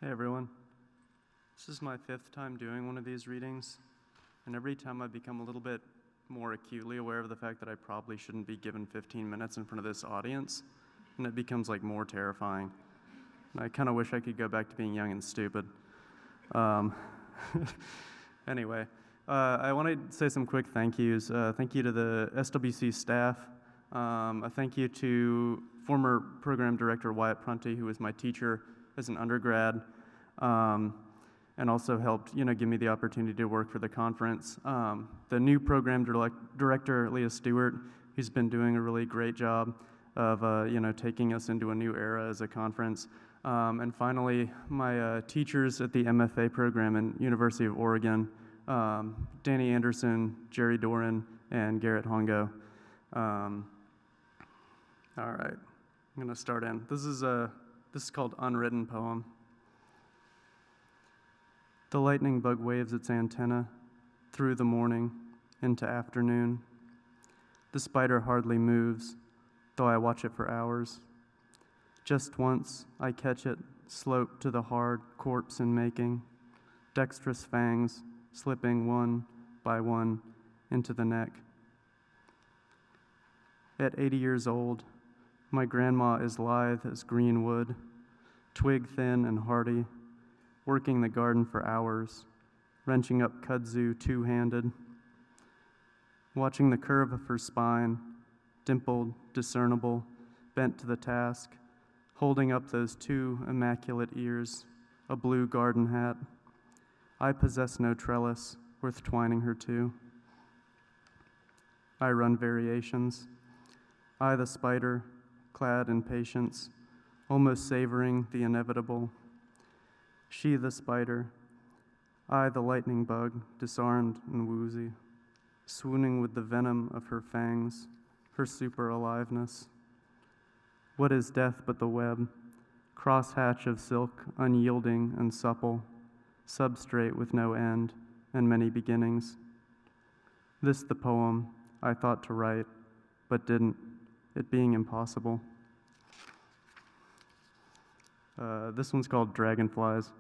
Hey everyone. This is my 5th time doing one of these readings, and every time I become a little bit more acutely aware of the fact that I probably shouldn't be given 15 minutes in front of this audience, and it becomes like more terrifying. And I kind of wish I could go back to being young and stupid. Anyway, I want to say some quick thank yous. Thank you to the SWC staff. A thank you to former program director Wyatt Prunty, who was my teacher as an undergrad, and also helped, give me the opportunity to work for the conference. The new program director, Leah Stewart, who's been doing a really great job of, taking us into a new era as a conference. And finally, my teachers at the MFA program in University of Oregon, Danny Anderson, Jerry Doran, and Garrett Hongo. All right, I'm gonna start in. This is called Unwritten Poem. The lightning bug waves its antenna through the morning into afternoon. The spider hardly moves, though I watch it for hours. Just once I catch it, slope to the hard corpse in making, dexterous fangs slipping one by one into the neck. At 80 years old, my grandma is lithe as green wood, twig thin and hardy, working the garden for hours, wrenching up kudzu two-handed, watching the curve of her spine, dimpled, discernible, bent to the task, holding up those two immaculate ears, a blue garden hat. I possess no trellis worth twining her to. I run variations. I, the spider, clad in patience, almost savoring the inevitable. She, the spider, I, the lightning bug, disarmed and woozy, swooning with the venom of her fangs, her super aliveness. What is death but the web, crosshatch of silk, unyielding and supple, substrate with no end and many beginnings? This the poem I thought to write, but didn't, it being impossible. This one's called Dragonflies.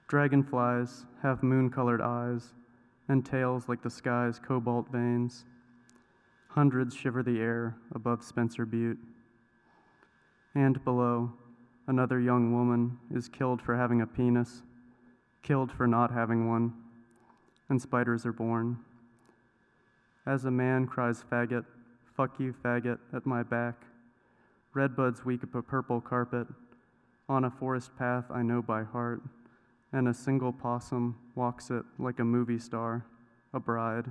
Dragonflies have moon-colored eyes and tails like the sky's cobalt veins. Hundreds shiver the air above Spencer Butte. And below, another young woman is killed for having a penis, killed for not having one, and spiders are born. As a man cries faggot, fuck you faggot, at my back, redbuds weep up a purple carpet, on a forest path I know by heart, and a single possum walks it like a movie star, a bride.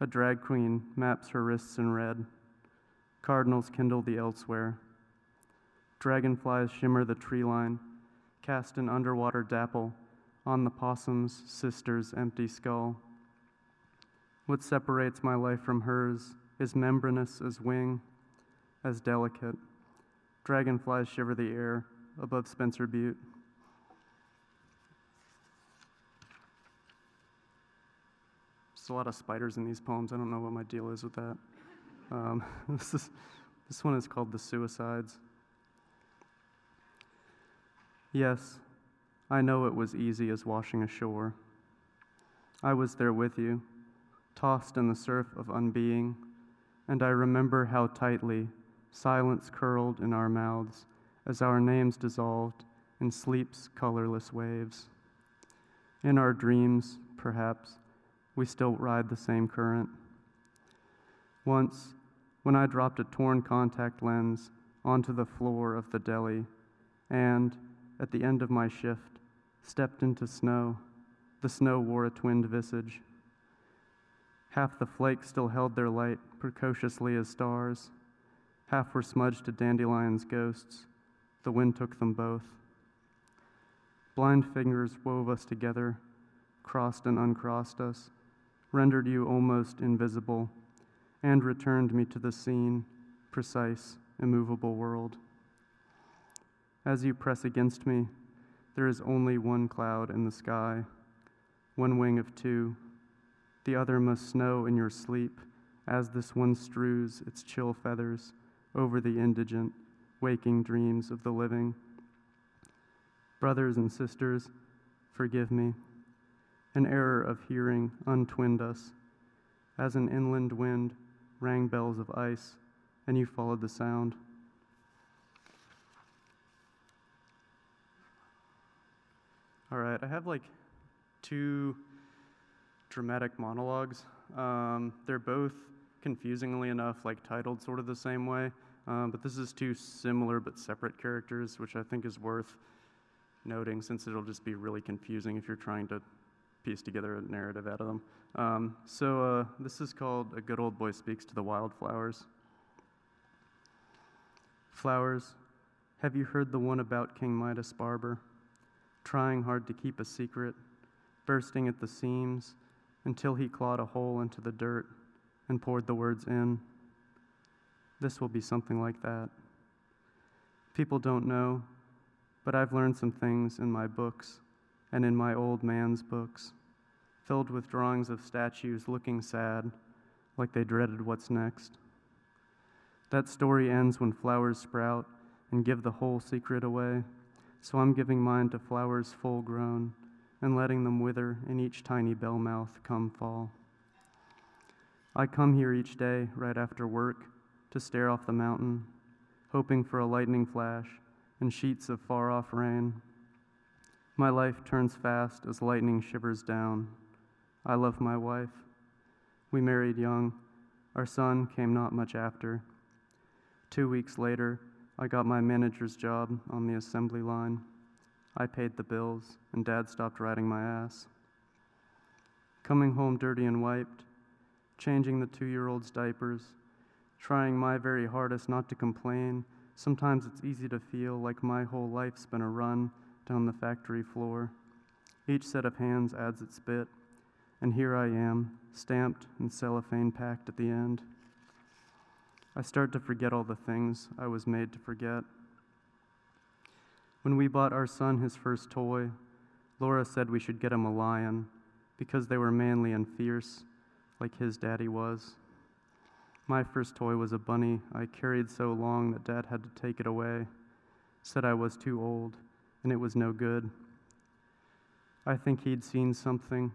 A drag queen maps her wrists in red. Cardinals kindle the elsewhere. Dragonflies shimmer the tree line, cast an underwater dapple on the possum's sister's empty skull. What separates my life from hers is membranous as wing, as delicate. Dragonflies shiver the air above Spencer Butte. There's a lot of spiders in these poems. I don't know what my deal is with that. This one is called The Suicides. Yes, I know it was easy as washing ashore. I was there with you, tossed in the surf of unbeing, and I remember how tightly silence curled in our mouths as our names dissolved in sleep's colorless waves. In our dreams, perhaps, we still ride the same current. Once, when I dropped a torn contact lens onto the floor of the deli and, at the end of my shift, stepped into snow, the snow wore a twinned visage. Half the flakes still held their light precociously as stars. Half were smudged to dandelion's ghosts. The wind took them both. Blind fingers wove us together, crossed and uncrossed us, rendered you almost invisible, and returned me to the scene, precise, immovable world. As you press against me, there is only one cloud in the sky, one wing of two. The other must snow in your sleep as this one strews its chill feathers over the indigent, waking dreams of the living. Brothers and sisters, forgive me. An error of hearing untwinned us. As an inland wind rang bells of ice, and you followed the sound. All right, I have like 2 dramatic monologues. They're both, confusingly enough, like titled sort of the same way, but this is 2 similar but separate characters, which I think is worth noting since it'll just be really confusing if you're trying to piece together a narrative out of them. This is called A Good Old Boy Speaks to the Wildflowers. Flowers, have you heard the one about King Midas barber? Trying hard to keep a secret, bursting at the seams until he clawed a hole into the dirt and poured the words in. This will be something like that. People don't know, but I've learned some things in my books and in my old man's books, filled with drawings of statues looking sad, like they dreaded what's next. That story ends when flowers sprout and give the whole secret away, so I'm giving mine to flowers full grown and letting them wither in each tiny bell mouth come fall. I come here each day right after work to stare off the mountain, hoping for a lightning flash and sheets of far-off rain. My life turns fast as lightning shivers down. I love my wife. We married young. Our son came not much after. 2 weeks later, I got my manager's job on the assembly line. I paid the bills, and Dad stopped riding my ass. Coming home dirty and wiped, changing the 2-year-old's diapers, trying my very hardest not to complain. Sometimes it's easy to feel like my whole life's been a run down the factory floor. Each set of hands adds its bit, and here I am, stamped and cellophane packed at the end. I start to forget all the things I was made to forget. When we bought our son his first toy, Laura said we should get him a lion because they were manly and fierce, like his daddy was. My first toy was a bunny I carried so long that Dad had to take it away, said I was too old, and it was no good. I think he'd seen something,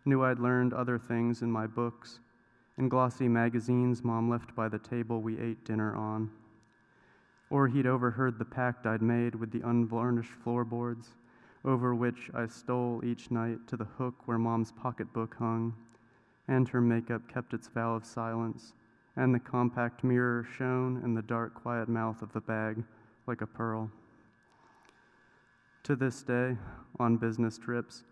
knew I'd learned other things in my books, in glossy magazines Mom left by the table we ate dinner on. Or he'd overheard the pact I'd made with the unvarnished floorboards, over which I stole each night to the hook where Mom's pocketbook hung, and her makeup kept its vow of silence, and the compact mirror shone in the dark, quiet mouth of the bag like a pearl. To this day, on business trips,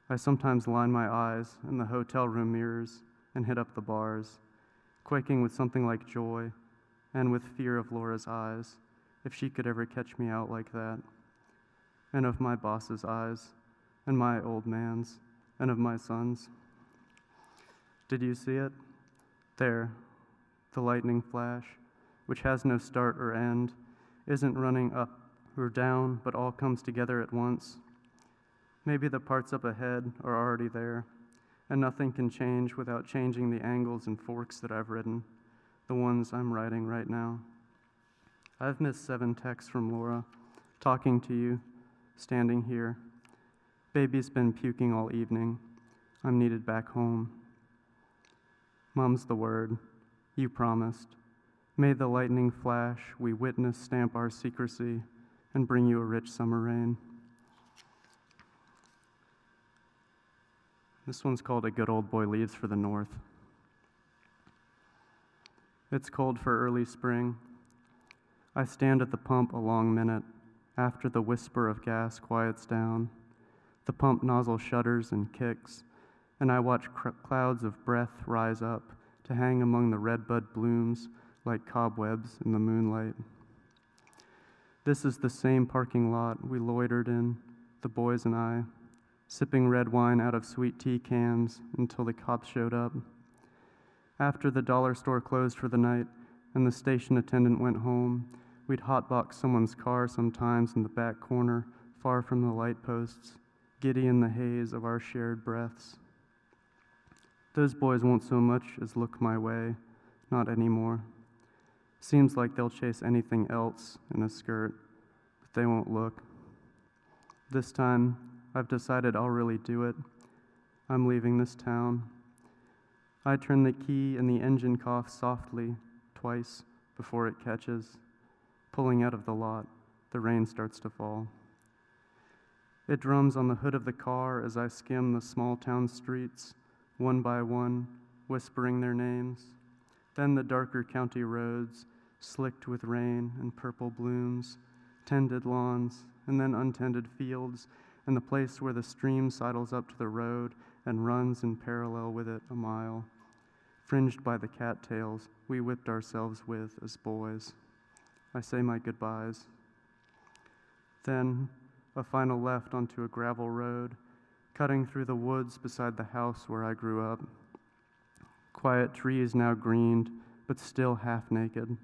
I sometimes line my eyes in the hotel room mirrors and hit up the bars, quaking with something like joy and with fear of Laura's eyes, if she could ever catch me out like that, and of my boss's eyes, and my old man's, and of my son's. Did you see it? There, the lightning flash, which has no start or end, isn't running up or down, but all comes together at once. Maybe the parts up ahead are already there, and nothing can change without changing the angles and forks that I've written, the ones I'm writing right now. I've missed 7 texts from Laura, talking to you, standing here. Baby's been puking all evening. I'm needed back home. Mum's the word. You promised. May the lightning flash we witness stamp our secrecy and bring you a rich summer rain. This one's called A Good Old Boy Leaves for the North. It's cold for early spring. I stand at the pump a long minute after the whisper of gas quiets down. The pump nozzle shudders and kicks, and I watch clouds of breath rise up to hang among the redbud blooms like cobwebs in the moonlight. This is the same parking lot we loitered in, the boys and I, sipping red wine out of sweet tea cans until the cops showed up. After the dollar store closed for the night and the station attendant went home, we'd hotbox someone's car sometimes in the back corner, far from the light posts, giddy in the haze of our shared breaths. Those boys won't so much as look my way, not anymore. Seems like they'll chase anything else in a skirt, but they won't look. This time, I've decided I'll really do it. I'm leaving this town. I turn the key and the engine coughs softly twice before it catches. Pulling out of the lot, the rain starts to fall. It drums on the hood of the car as I skim the small town streets, one by one, whispering their names. Then the darker county roads, slicked with rain and purple blooms, tended lawns, and then untended fields, and the place where the stream sidles up to the road and runs in parallel with it a mile, fringed by the cattails we whipped ourselves with as boys. I say my goodbyes. Then a final left onto a gravel road, cutting through the woods beside the house where I grew up. Quiet trees now greened, but still half naked.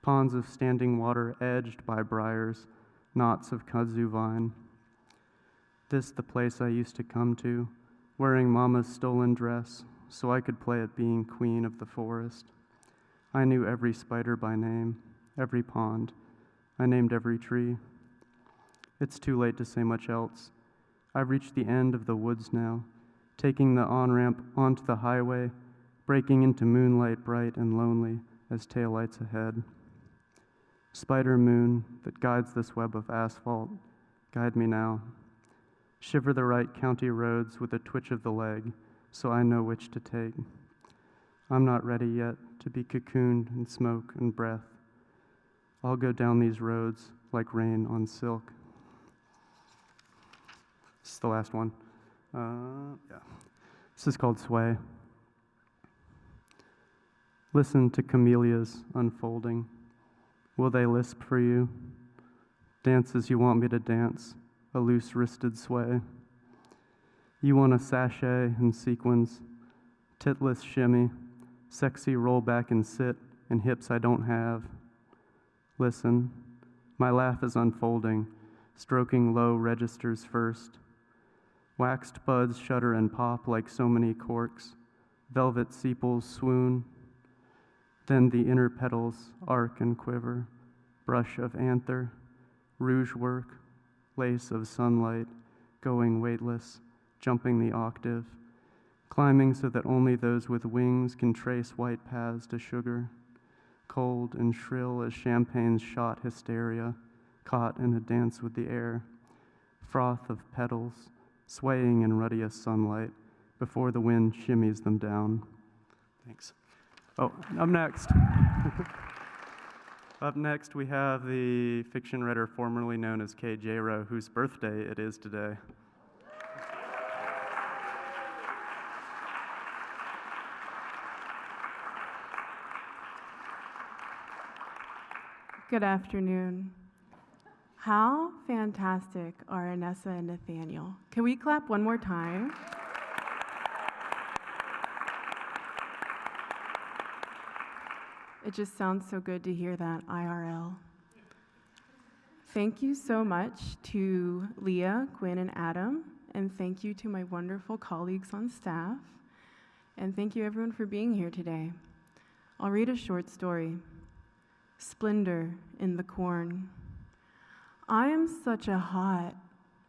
Ponds of standing water edged by briars, knots of kudzu vine. This the place I used to come to, wearing Mama's stolen dress, so I could play at being queen of the forest. I knew every spider by name, every pond. I named every tree. It's too late to say much else. I've reached the end of the woods now, taking the on-ramp onto the highway, breaking into moonlight bright and lonely as taillights ahead. Spider moon that guides this web of asphalt, guide me now. Shiver the right county roads with a twitch of the leg, so I know which to take. I'm not ready yet to be cocooned in smoke and breath. I'll go down these roads like rain on silk. This is the last one. This is called Sway. Listen to camellias unfolding. Will they lisp for you? Dance as you want me to dance, a loose-wristed sway. You want a sachet and sequins, titless shimmy, sexy roll back and sit, and hips I don't have. Listen, my laugh is unfolding, stroking low registers first. Waxed buds shudder and pop like so many corks, velvet sepals swoon. Then the inner petals arc and quiver, brush of anther, rouge work, lace of sunlight, going weightless, jumping the octave, climbing so that only those with wings can trace white paths to sugar, cold and shrill as champagne's shot hysteria, caught in a dance with the air, froth of petals, swaying in ruddiest sunlight before the wind shimmies them down. Thanks. Oh, up next. Up next, we have the fiction writer formerly known as Kate Jayroe, whose birthday it is today. Good afternoon. How fantastic are Anessa and Nathaniel? Can we clap one more time? It just sounds so good to hear that IRL. Thank you so much to Leah, Gwen, and Adam, and thank you to my wonderful colleagues on staff, and thank you everyone for being here today. I'll read a short story. Splendor in the corn. I am such a hot,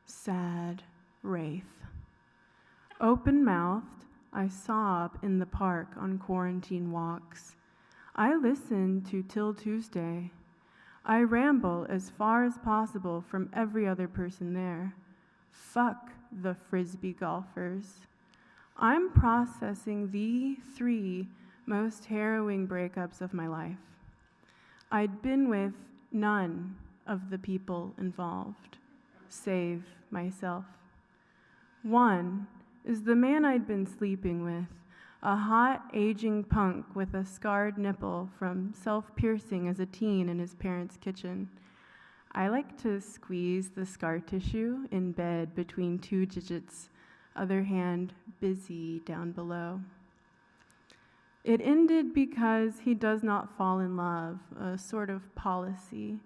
sad wraith. Open-mouthed, I sob in the park on quarantine walks. I listen to Till Tuesday. I ramble as far as possible from every other person there. Fuck the Frisbee golfers. I'm processing the 3 most harrowing breakups of my life. I'd been with none of the people involved, save myself. One is the man I'd been sleeping with, a hot, aging punk with a scarred nipple from self-piercing as a teen in his parents' kitchen. I like to squeeze the scar tissue in bed between 2 digits, other hand busy down below. It ended because he does not fall in love, a sort of policy.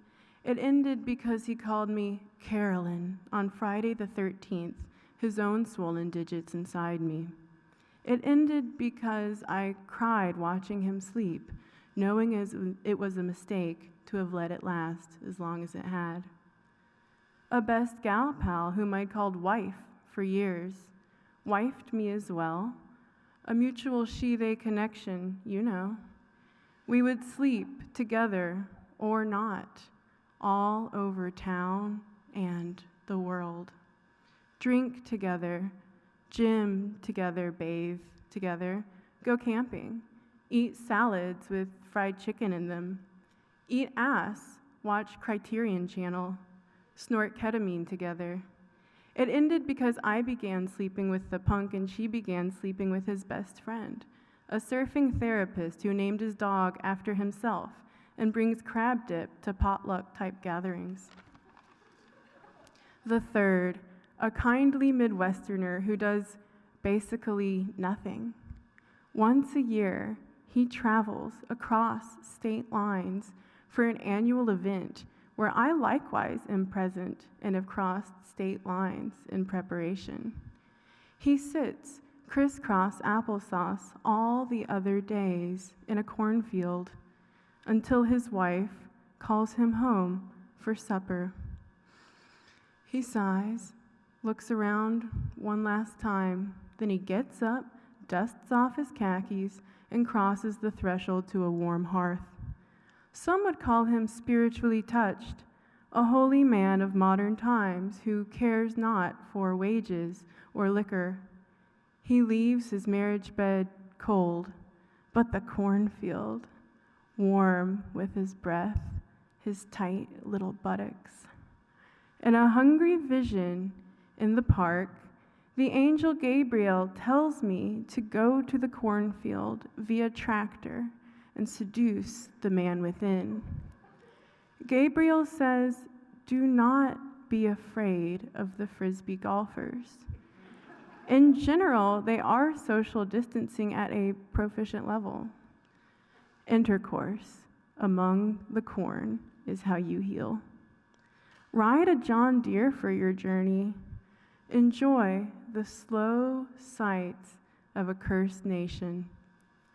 It ended because he called me Carolyn on Friday the 13th, his own swollen digits inside me. It ended because I cried watching him sleep, knowing as it was a mistake to have let it last as long as it had. A best gal pal whom I'd called wife for years, wifed me as well, a mutual she-they connection, you know. We would sleep together or not, all over town and the world. Drink together, gym together, bathe together, go camping, eat salads with fried chicken in them, eat ass, watch Criterion Channel, snort ketamine together. It ended because I began sleeping with the punk and she began sleeping with his best friend, a surfing therapist who named his dog after himself and brings crab dip to potluck-type gatherings. The third, a kindly Midwesterner who does basically nothing. Once a year, he travels across state lines for an annual event where I likewise am present and have crossed state lines in preparation. He sits crisscross applesauce all the other days in a cornfield until his wife calls him home for supper. He sighs, looks around one last time, then he gets up, dusts off his khakis, and crosses the threshold to a warm hearth. Some would call him spiritually touched, a holy man of modern times who cares not for wages or liquor. He leaves his marriage bed cold, but the cornfield warm with his breath, his tight little buttocks. In a hungry vision in the park, the angel Gabriel tells me to go to the cornfield via tractor and seduce the man within. Gabriel says, do not be afraid of the Frisbee golfers. In general, they are social distancing at a proficient level. Intercourse among the corn is how you heal. Ride a John Deere for your journey. Enjoy the slow sights of a cursed nation.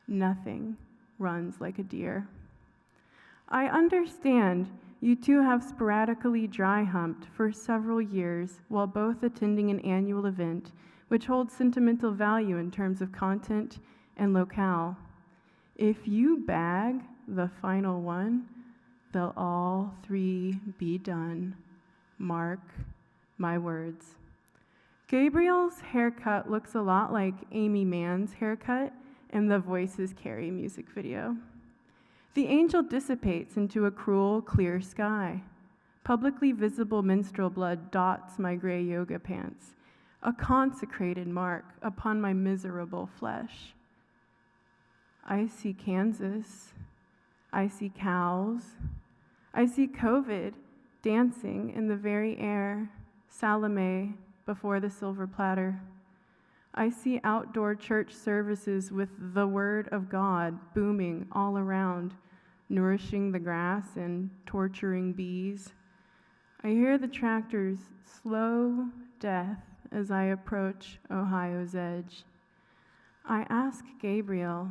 Nothing runs like a deer. I understand you two have sporadically dry humped for several years while both attending an annual event which holds sentimental value in terms of content and locale. If you bag the final one, they'll all three be done. Mark my words. Gabriel's haircut looks a lot like Amy Mann's haircut in the Voices Carry music video. The angel dissipates into a cruel, clear sky. Publicly visible menstrual blood dots my gray yoga pants, a consecrated mark upon my miserable flesh. I see Kansas. I see cows. I see COVID dancing in the very air, Salome before the silver platter. I see outdoor church services with the word of God booming all around, nourishing the grass and torturing bees. I hear the tractor's slow death as I approach Ohio's edge. I ask Gabriel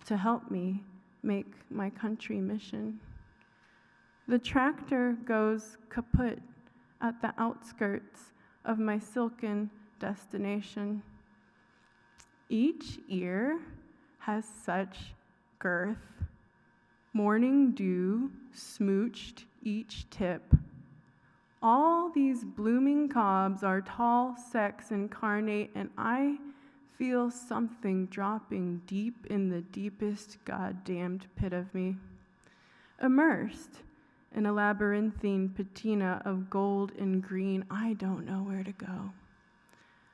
to help me make my country mission. The tractor goes kaput at the outskirts of my silken destination. Each ear has such girth. Morning dew smooched each tip. All these blooming cobs are tall, sex incarnate, and I feel something dropping deep in the deepest goddamned pit of me. Immersed in a labyrinthine patina of gold and green, I don't know where to go.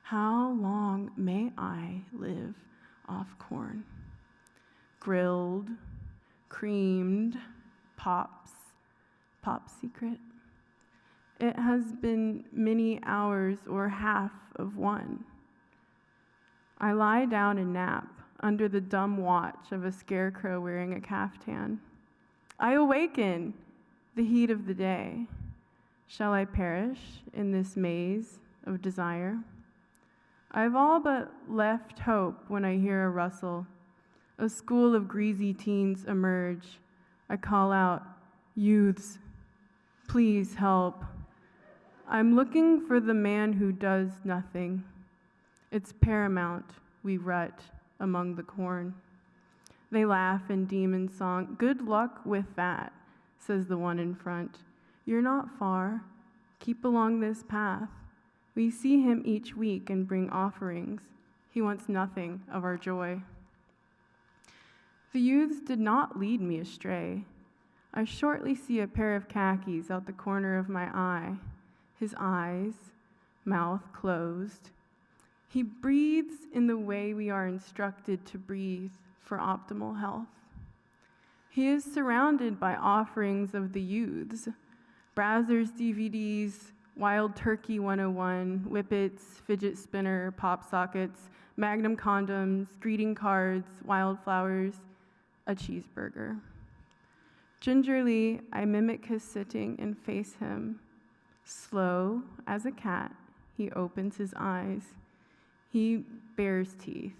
How long may I live off corn? Grilled, creamed, pop secret. It has been many hours or half of one. I lie down and nap under the dumb watch of a scarecrow wearing a caftan. I awaken the heat of the day. Shall I perish in this maze of desire? I've all but left hope when I hear a rustle, A school of greasy teens emerge. I call out, "Youths, please help. I'm looking for the man who does nothing. It's paramount," we rut among the corn. They laugh in demon song. "Good luck with that," says the one in front. "You're not far. Keep along this path. We see him each week and bring offerings. He wants nothing of our joy." The youths did not lead me astray. I shortly see a pair of khakis out the corner of my eye, his eyes, mouth closed. He breathes in the way we are instructed to breathe for optimal health. He is surrounded by offerings of the youths, Brazzers DVDs, Wild Turkey 101, Whippets, fidget spinner, pop sockets, Magnum condoms, greeting cards, wildflowers, a cheeseburger. Gingerly, I mimic his sitting and face him. Slow as a cat, he opens his eyes. He bares teeth.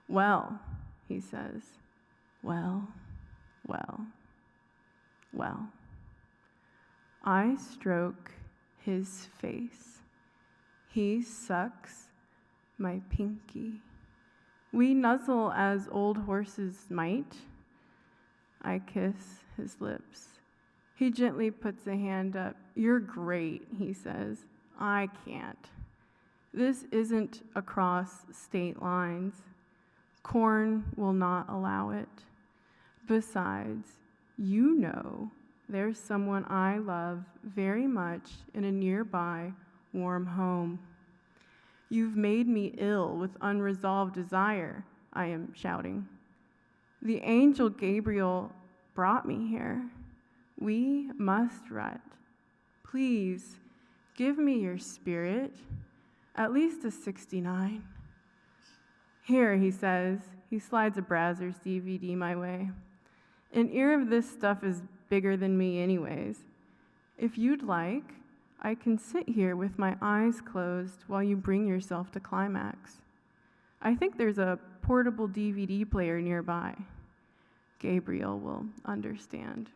"Well," he says, "well, well, well." I stroke his face. He sucks my pinky. We nuzzle as old horses might. I kiss his lips. He gently puts a hand up. "You're great," he says. "I can't. This isn't across state lines. Corn will not allow it. Besides, you know there's someone I love very much in a nearby warm home." "You've made me ill with unresolved desire," I am shouting. "The angel Gabriel brought me here. We must rut. Please, give me your spirit, at least a 69. "Here," he says. He slides a Brazzers DVD my way. "An ear of this stuff is bigger than me anyways. If you'd like, I can sit here with my eyes closed while you bring yourself to climax. I think there's a portable DVD player nearby. Gabriel will understand."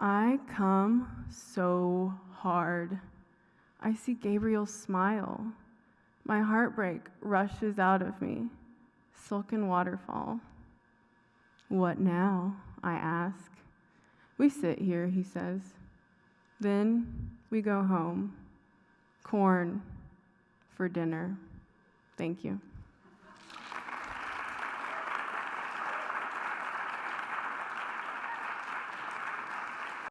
I come so hard. I see Gabriel smile. My heartbreak rushes out of me. Silken waterfall. "What now?" I ask. "We sit here," he says. "Then we go home. Corn for dinner." Thank you.